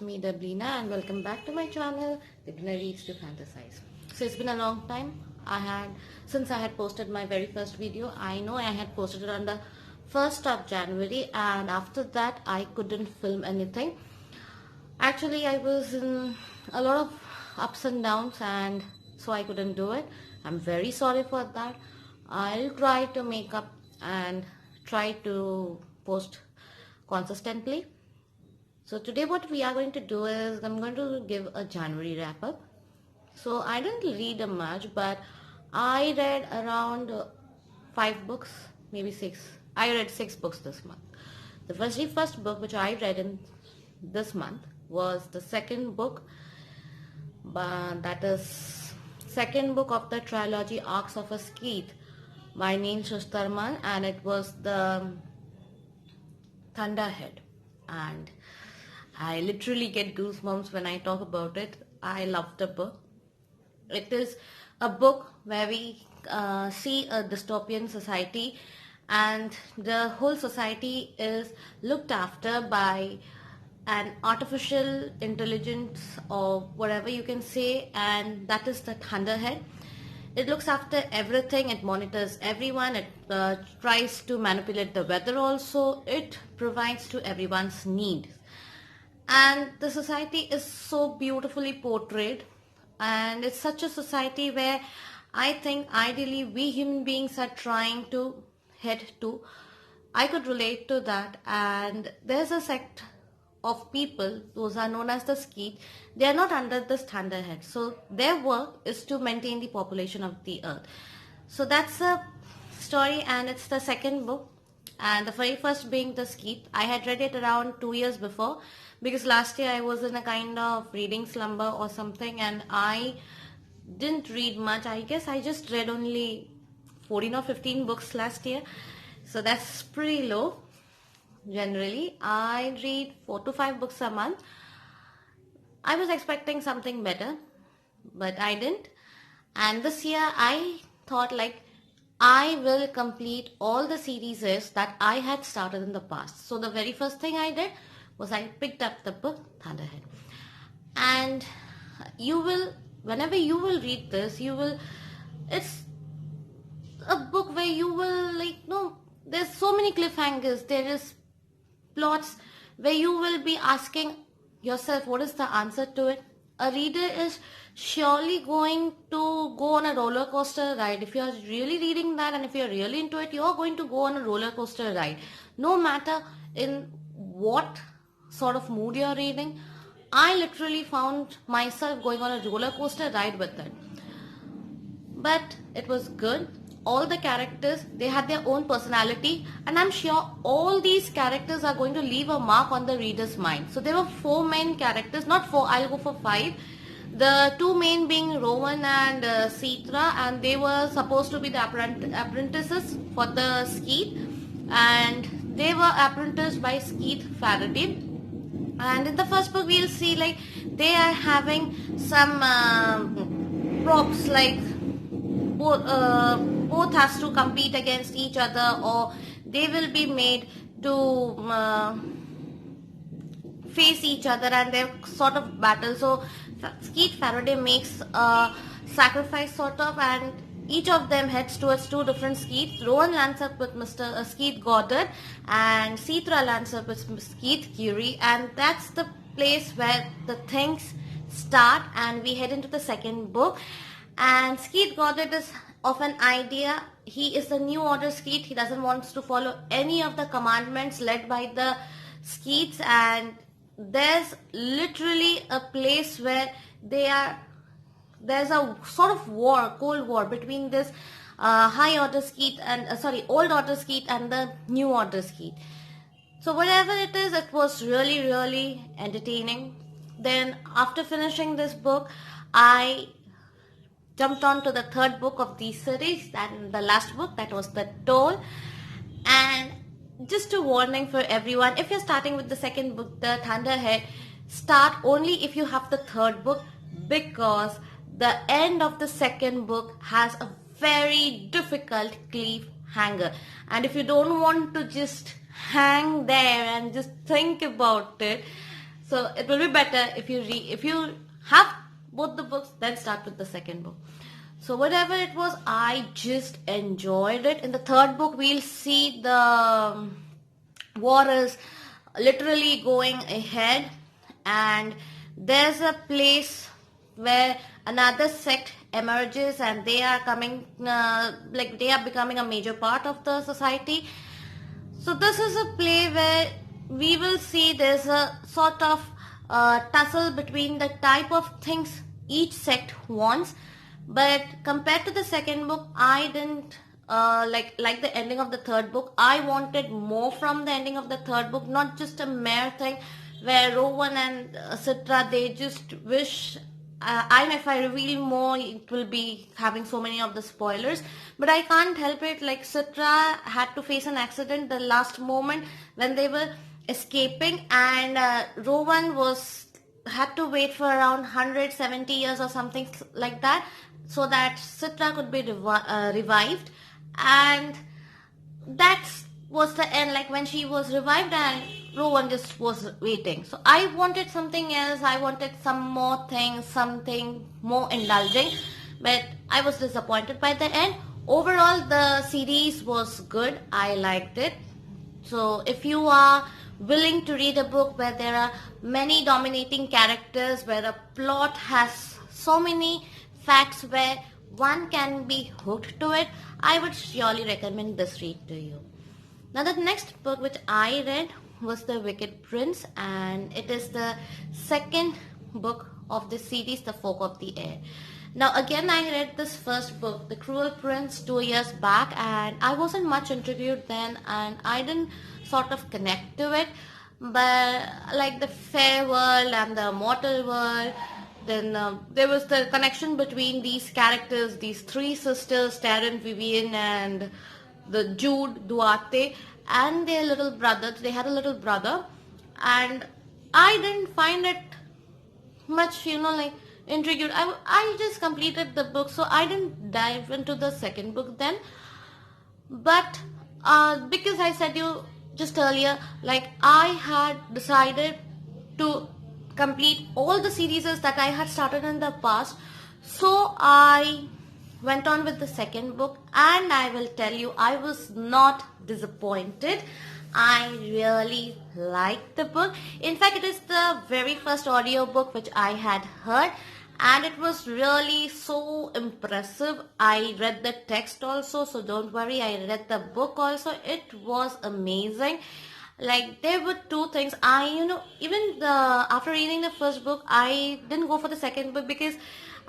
it's me Debleena and welcome back to my channel Debleena Reads to Fantasize. So it's been a long time since I had posted my very first video. I know I had posted it on the 1st of January and after that I couldn't film anything. Actually I was in a lot of ups and downs and so I couldn't do it. I'm very sorry for that. I'll try to make up and try to post consistently. So today what we are going to do is I'm going to give a January wrap up. So I didn't read much, but I read around 5 books, maybe 6. I read 6 books this month. The very first book which I read in this month was the second book, that is second book of the trilogy Arcs of a Skeet by Neil Shusterman, and it was the Thunderhead. And I literally get goosebumps when I talk about it. I love the book. It is a book where we see a dystopian society and the whole society is looked after by an artificial intelligence or whatever you can say, and that is the Thunderhead. It looks after everything, it monitors everyone, it tries to manipulate the weather also, it provides to everyone's needs. And the society is so beautifully portrayed, and it's such a society where I think ideally we human beings are trying to head to. I could relate to that, and there's a sect of people, those are known as the Skeet. They are not under this Thunderhead, so their work is to maintain the population of the earth. So that's a story, and it's the second book, and the very first being the Skeet. I had read it around 2 years before because last year I was in a kind of reading slumber or something and I didn't read much. I guess I just read only 14 or 15 books last year, so that's pretty low. Generally I read 4 to 5 books a month. I was expecting something better, but I didn't. And this year I thought like I will complete all the series that I had started in the past. So the very first thing I did was I picked up the book Thunderhead. And you will, whenever you will read this, it's a book where you will there's so many cliffhangers, there is plots where you will be asking yourself what is the answer to it. A reader is surely going to go on a roller coaster ride. If you are really reading that and if you are really into it, you are going to go on a roller coaster ride. No matter in what sort of mood you are reading, I literally found myself going on a roller coaster ride with it. But it was good. All the characters, they had their own personality, and I'm sure all these characters are going to leave a mark on the reader's mind. So there were 4 main characters, not 4, I'll go for 5. The 2 main being Rowan and Citra, and they were supposed to be the apprentices for the Skeet, and they were apprenticed by Skeet Faraday. And in the first book we'll see like they are having some props, like both has to compete against each other, or they will be made to face each other and their sort of battle. So Skeet Faraday makes a sacrifice sort of, and each of them heads towards 2 different Skeets. Rowan lands up with Mr. Skeet Goddard and Citra lands up with Skeet Curie, and that's the place where the things start, and we head into the second book. And Skeet Goddard is of an idea. He is the New Order Skeet. He doesn't want to follow any of the commandments led by the Skeets, and there's literally a place where there's a sort of war, cold war between this High Order Skeet and Old Order Skeet and the New Order Skeet. So whatever it is, it was really entertaining. Then after finishing this book, I jumped on to the 3rd book of the series, and the last book, that was The Toll. And just a warning for everyone, if you're starting with the 2nd book, the Thunderhead, start only if you have the 3rd book, because the end of the 2nd book has a very difficult cliffhanger, and if you don't want to just hang there and just think about it, So it will be better if you have both the books, then start with the second book. So whatever it was, I just enjoyed it. In the third book, we'll see the war is literally going ahead, and there's a place where another sect emerges, and they are coming like they are becoming a major part of the society. So this is a play where we will see there's a sort of tussle between the type of things each sect wants. But compared to the second book, I didn't like the ending of the third book. I wanted more from the ending of the third book, not just a mere thing where Rowan and Citra, they just wish, and if I reveal more, it will be having so many of the spoilers. But I can't help it. Like, Citra had to face an accident the last moment when they were escaping, and Rowan had to wait for around 170 years or something like that, so that Citra could be revived. And that was the end, like when she was revived and Rowan just was waiting. So I wanted something else. I wanted some more things, something more indulging, but I was disappointed by the end. Overall, the series was good. I liked it. So if you are willing to read a book where there are many dominating characters, where the plot has so many facts where one can be hooked to it, I would surely recommend this read to you. Now the next book which I read was The Wicked Prince, and it is the second book of the series, The Folk of the Air. Now again, I read this first book, The Cruel Prince, 2 years back, and I wasn't much intrigued then, and I didn't sort of connect to it. But like the fair world and the mortal world, then there was the connection between these characters, these three sisters, Taryn, Vivian, and the Jude Duarte, and their little brother. They had a little brother, and I didn't find it much, like intrigued. I just completed the book, so I didn't dive into the second book then. But because I said you just earlier, like I had decided to complete all the series that I had started in the past, so I went on with the second book, and I will tell you, I was not disappointed. I really liked the book. In fact, it is the very first audio book which I had heard, and it was really so impressive. I read the text also, so don't worry, I read the book also. It was amazing. Like, there were two things. After reading the first book, I didn't go for the second book because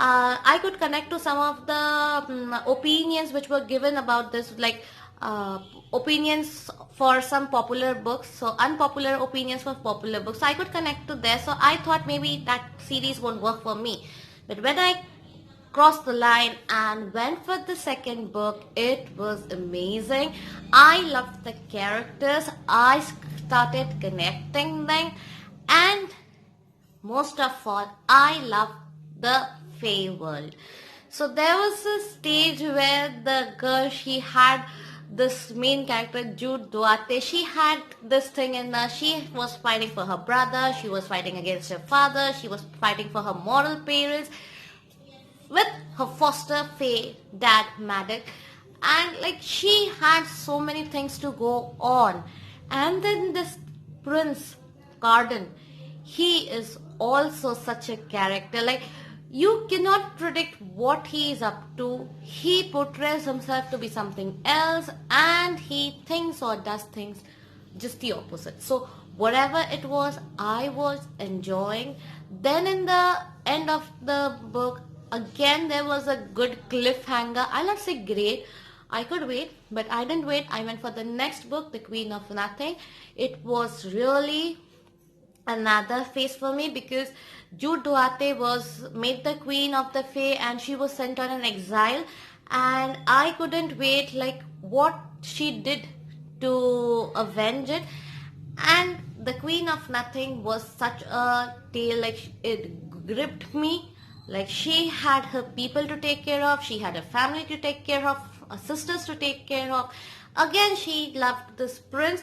I could connect to some of the opinions which were given about this, like opinions for some popular books, so unpopular opinions for popular books. So I could connect to there. So I thought maybe that series won't work for me. But when I crossed the line and went for the second book, it was amazing. I loved the characters. I started connecting them, and most of all, I loved the Fae world. So there was a stage where the girl, she had this main character, Jude Duarte, she had this thing in her. She was fighting for her brother, she was fighting against her father, she was fighting for her moral parents with her foster Fae dad, Maddox, and like she had so many things to go on. And then this Prince Carden, he is also such a character. Like, you cannot predict what he is up to. He portrays himself to be something else, and he thinks or does things just the opposite. So whatever it was, I was enjoying. Then in the end of the book, again there was a good cliffhanger. I'll not say great. I could wait, but I didn't wait. I went for the next book, The Queen of Nothing. It was really another phase for me because Jude Duarte was made the queen of the Fae, and she was sent on an exile, and I couldn't wait like what she did to avenge it. And The Queen of Nothing was such a tale, like it gripped me. Like, she had her people to take care of, she had a family to take care of, her sisters to take care of. Again, she loved this prince.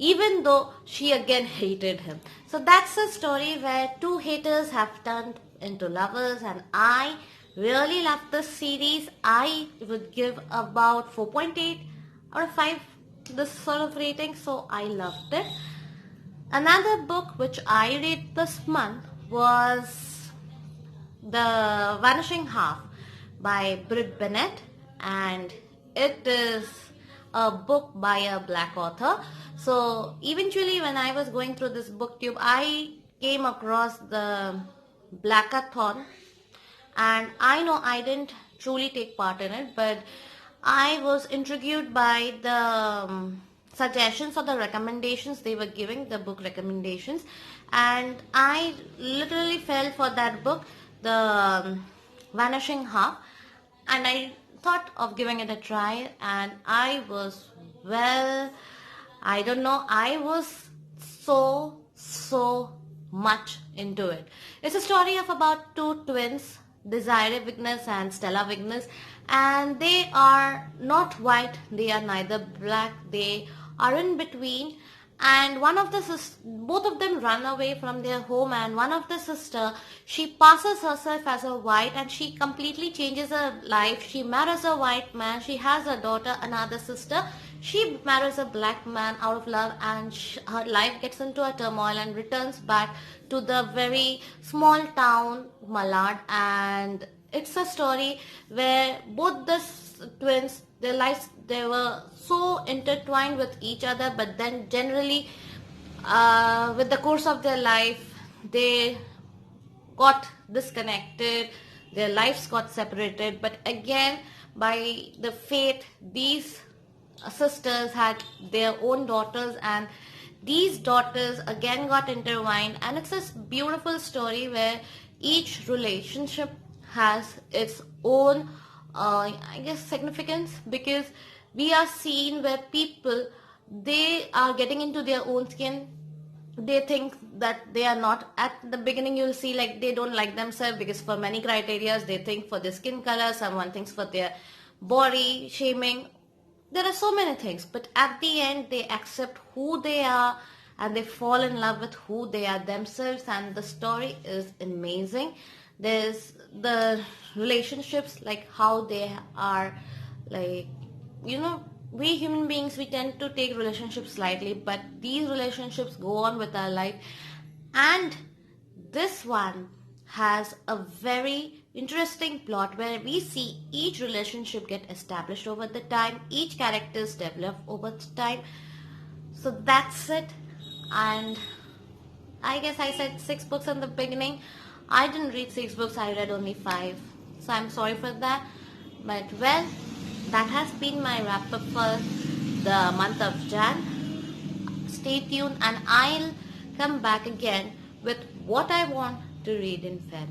even though she again hated him. So that's a story where two haters have turned into lovers, and I really love this series. I would give about 4.8 out of 5 this sort of rating, so I loved it. Another book which I read this month was The Vanishing Half by Britt Bennett, and it is a book by a black author. So eventually when I was going through this booktube, I came across the Blackathon, and I know I didn't truly take part in it, but I was intrigued by the suggestions or the recommendations they were giving, the book recommendations, and I literally fell for that book, The Vanishing Half, and I thought of giving it a try, and I was, well, I don't know, I was so much into it. It's a story of about two twins, Desiree Vignes and Stella Vignes, and they are not white, they are neither black, they are in between, and both of them run away from their home, and one of the sister, she passes herself as a white and she completely changes her life. She marries a white man, she has a daughter. Another sister, she marries a black man out of love, and her life gets into a turmoil and returns back to the very small town Malad. And it's a story where both the twins, their lives, they were so intertwined with each other, but then generally with the course of their life they got disconnected, their lives got separated, but again by the fate these sisters had their own daughters, and these daughters again got intertwined, and it's a beautiful story where each relationship has its own I guess significance, because we are seeing where people, they are getting into their own skin. They think that they are not, at the beginning you'll see like they don't like themselves, because for many criterias they think for their skin color, someone thinks for their body shaming, there are so many things, but at the end they accept who they are and they fall in love with who they are themselves, and the story is amazing. There's the relationships, like how they are, like, you know, we human beings, we tend to take relationships lightly, but these relationships go on with our life. And this one has a very interesting plot where we see each relationship get established over the time, each characters develop over the time. So that's it. And I guess I said 6 books in the beginning. I didn't read 6 books, I read only 5. So I'm sorry for that. But well, that has been my wrap up for the month of Jan. Stay tuned and I'll come back again with what I want to read in Feb.